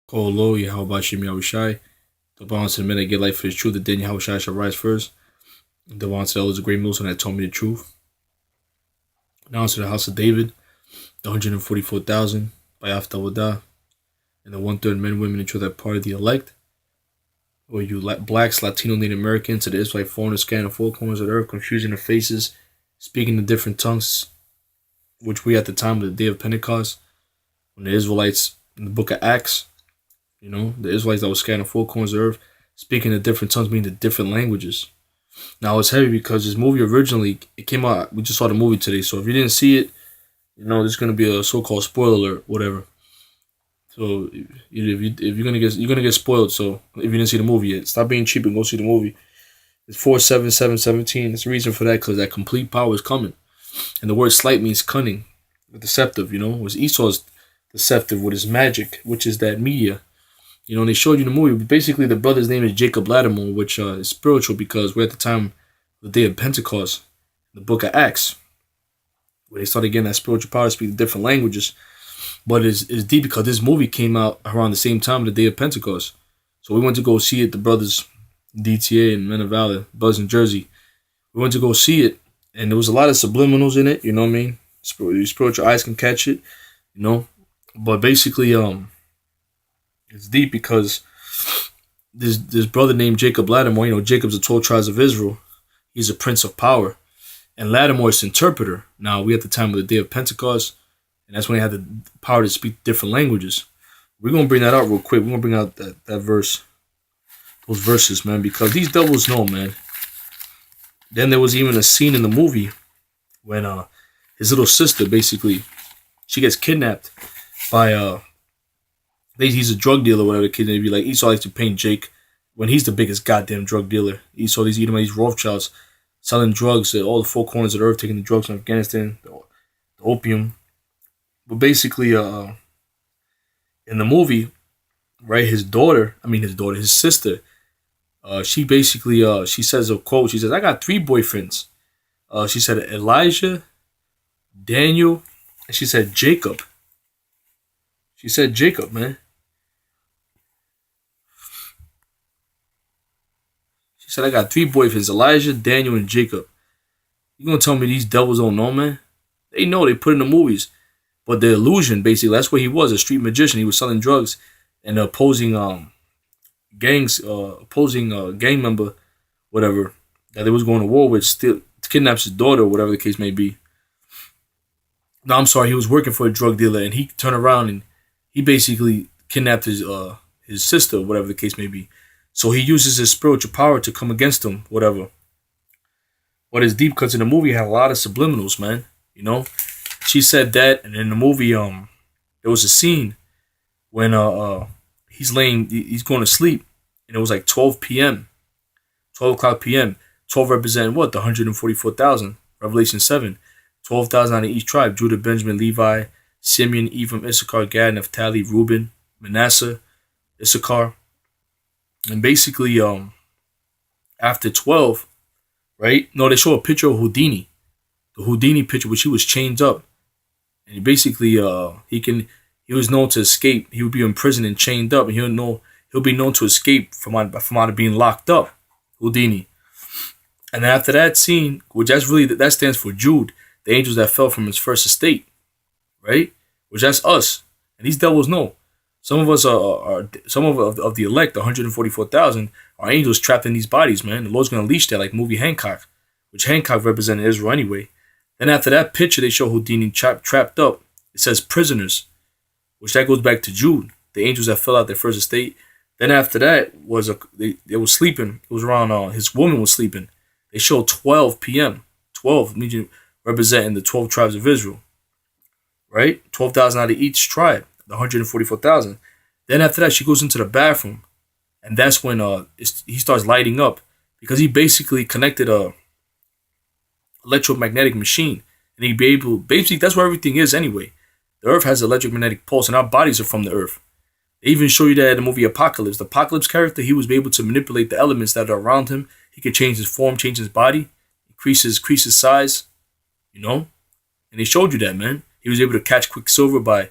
Kolo, Yahweh Shem Yahushai. The bonds to the men that get life for his truth, the then Yahushai shall rise first. The bonds to the elders of great Muslim that told me the truth. Now to the house of David, the 144,000 by Aftawadah, and the 1/3 men, women, and children that part of the elect. Or you blacks, Latino, Native Americans, to the Israelite foreigners scattered in four corners of the earth, confusing their faces, speaking in different tongues, which we at the time of the day of Pentecost, when the Israelites in the book of Acts, the Israelites that were scattered in four corners of the earth, speaking in different tongues, meaning the different languages. Now it's heavy because this movie originally, it came out, we just saw the movie today, so if you didn't see it, there's going to be a so-called spoiler alert, whatever. So if you're gonna get spoiled. So if you didn't see the movie yet, stop being cheap and go see the movie. It's 4:7:7:17. There's a reason for that, because that complete power is coming, and the word slight means cunning, deceptive. It was Esau's deceptive with his magic, which is that media. And they showed you the movie. Basically, the brother's name is Jacob Latimore, which is spiritual because we're at the time of the day of Pentecost, the book of Acts, where they started getting that spiritual power to speak different languages. But it's deep because this movie came out around the same time of the day of Pentecost. So we went to go see it, the brothers DTA and Men of Valor, Buzz in Jersey. We went to go see it, and there was a lot of subliminals in it, you know what I mean? Your spiritual eyes can catch it, But basically, it's deep because this brother named Jacob Latimore, Jacob's the 12 tribes of Israel. He's a prince of power. And Latimore is interpreter. Now, we at the time of the day of Pentecost, and that's when they had the power to speak different languages. We're going to bring that out real quick. We're going to bring out that verse, those verses, man, because these devils know, man. Then there was even a scene in the movie when his little sister, basically, she gets kidnapped by, he's a drug dealer, whatever the kid may be. Like, Esau likes to paint Jake when he's the biggest goddamn drug dealer. Esau, these Edomites, Rothschilds, selling drugs at all the four corners of the earth, taking the drugs from Afghanistan, the opium. But basically, in the movie, right, his sister, she basically, she says a quote. She says, "I got 3 boyfriends." She said Elijah, Daniel, and she said Jacob. She said Jacob, man. She said, "I got 3 boyfriends, Elijah, Daniel, and Jacob." You gonna tell me these devils don't know, man? They know, they put in the movies. But the illusion, basically, that's what he was, a street magician. He was selling drugs and opposing gang member, whatever, that they was going to war with, still kidnaps his daughter, or whatever the case may be. No, I'm sorry, he was working for a drug dealer, and he turned around and he basically kidnapped his sister, whatever the case may be. So he uses his spiritual power to come against him, whatever. But it's deep because in the movie it had a lot of subliminals, man. She said that, and in the movie, there was a scene when he's going to sleep, and it was like 12 p.m., 12 o'clock p.m. 12 representing what? The 144,000. Revelation 7. 12,000 out of each tribe: Judah, Benjamin, Levi, Simeon, Ephraim, Issachar, Gad, Naphtali, Reuben, Manasseh, Issachar. And basically, after 12, right? No, they show a picture of Houdini. The Houdini picture, which he was chained up. And he basically, he was known to escape. He would be in prison and chained up, and he'll be known to escape from out of being locked up. Houdini. And then after that scene, that stands for Jude, the angels that fell from his first estate, right? Which that's us, and these devils know. Some of us are some of the elect, 144,000, are angels trapped in these bodies, man. The Lord's gonna unleash that, like movie Hancock, which Hancock represented Israel anyway. Then after that picture, they show Houdini trapped up. It says prisoners, which that goes back to Jude, the angels that fell out their first estate. Then after that they were sleeping. It was around his woman was sleeping. They show 12 p.m. 12 representing the 12 tribes of Israel, right? 12,000 out of each tribe, the 144,000. Then after that, she goes into the bathroom, and that's when he starts lighting up because he basically connected a electromagnetic machine, and he'd be able, basically that's where everything is anyway. The earth has electromagnetic pulse, and our bodies are from the earth. They even show you that in the movie Apocalypse. The Apocalypse character, he was able to manipulate the elements that are around him. He could change his form, change his body, increase his size, and they showed you that, man. He was able to catch Quicksilver by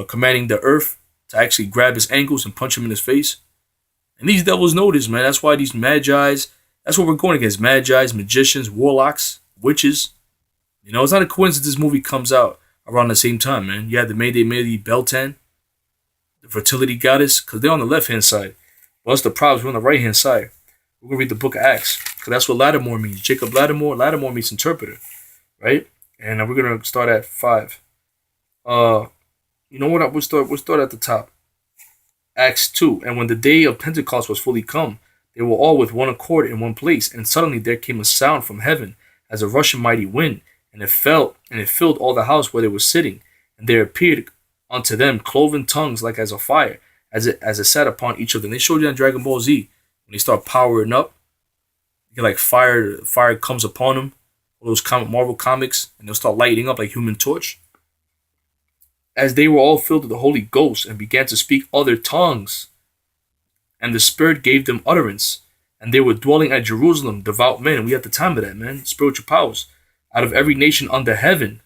commanding the earth to actually grab his ankles and punch him in his face. And these devils know this, man. That's why these magi's, that's what we're going against. Magi's, magicians, warlocks, witches. You know, it's not a coincidence this movie comes out around the same time, man. You had the Lady Beltan, the fertility goddess, because they're on the left-hand side. Well, that's the problems. We're on the right-hand side. We're going to read the book of Acts, because that's what Latimore means. Jacob Latimore. Latimore means interpreter, right? And we're going to start at 5. You know what? We'll start at the top. Acts 2. And when the day of Pentecost was fully come, they were all with one accord in one place. And suddenly there came a sound from heaven as a rushing mighty wind. And it filled all the house where they were sitting. And there appeared unto them cloven tongues like as a fire, as it sat upon each of them. They showed you on Dragon Ball Z. When they start powering up, you get like fire comes upon them. All those Marvel comics. And they'll start lighting up like Human Torch. As they were all filled with the Holy Ghost and began to speak other tongues. And the Spirit gave them utterance. And they were dwelling at Jerusalem, devout men. And we had the time of that, man. Spiritual powers. Out of every nation under heaven.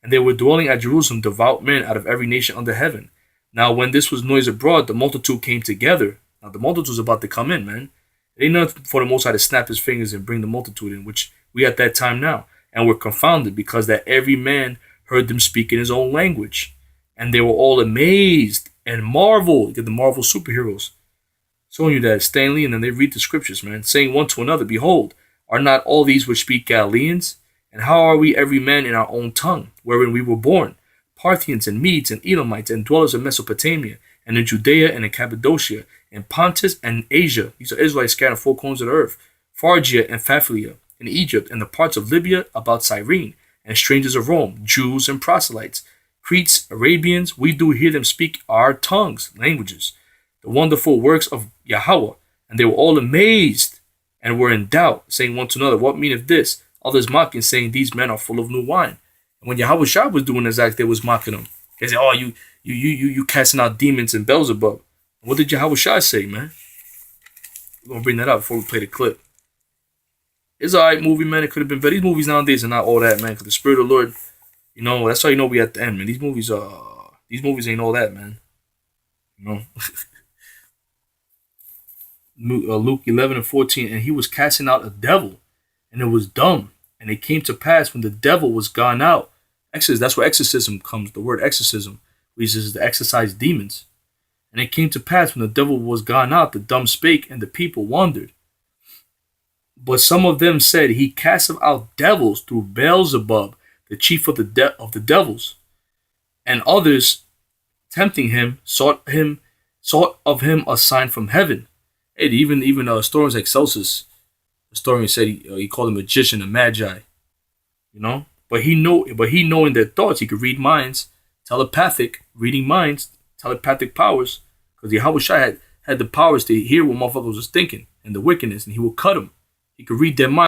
And they were dwelling at Jerusalem, devout men out of every nation under heaven. Now when this was noised abroad, the multitude came together. Now the multitude was about to come in, man. It ain't nothing for the Most High to snap his fingers and bring the multitude in, which we at that time now. And were confounded, because that every man heard them speak in his own language. And they were all amazed and marveled. Get the Marvel superheroes. Showing you that Stanley, and then they read the scriptures, man. Saying one to another, behold, are not all these which speak Galileans? And how are we every man in our own tongue, wherein we were born? Parthians and Medes and Elamites and dwellers of Mesopotamia, and in Judea and in Cappadocia, and Pontus and Asia. These are Israelites scattered in 4 corners of the earth. Phrygia and Pamphylia, in Egypt, and the parts of Libya about Cyrene, and strangers of Rome, Jews and proselytes. Cretes, Arabians, we do hear them speak our tongues, languages, the wonderful works of Yahweh. And they were all amazed and were in doubt, saying one to another, what meaneth this? Others mocking, saying, these men are full of new wine. And when Yahweh Shah was doing this act, they was mocking them. They said, oh, you casting out demons and Beelzebub. And what did Yahweh Shah say, man? We're going to bring that up before we play the clip. It's an alright movie, man. It could have been better. These movies nowadays are not all that, man, because the Spirit of the Lord, you know, that's how you know we at the end, man. These movies ain't all that, man. You know? Luke 11 and 14, and he was casting out a devil, and it was dumb. And it came to pass when the devil was gone out. That's where exorcism comes, the word exorcism, which is to exorcise demons. And it came to pass when the devil was gone out, the dumb spake, and the people wondered. But some of them said, he casteth out devils through Beelzebub, the chief of the devils. And others, tempting him, sought of him a sign from heaven. Hey, even historians like Celsus, historian said he called him a magician, a magi. You know? But he knowing their thoughts, he could read minds, reading minds, telepathic powers. Because Yahweh Shai had the powers to hear what motherfuckers was thinking and the wickedness, and he would cut them. He could read their minds.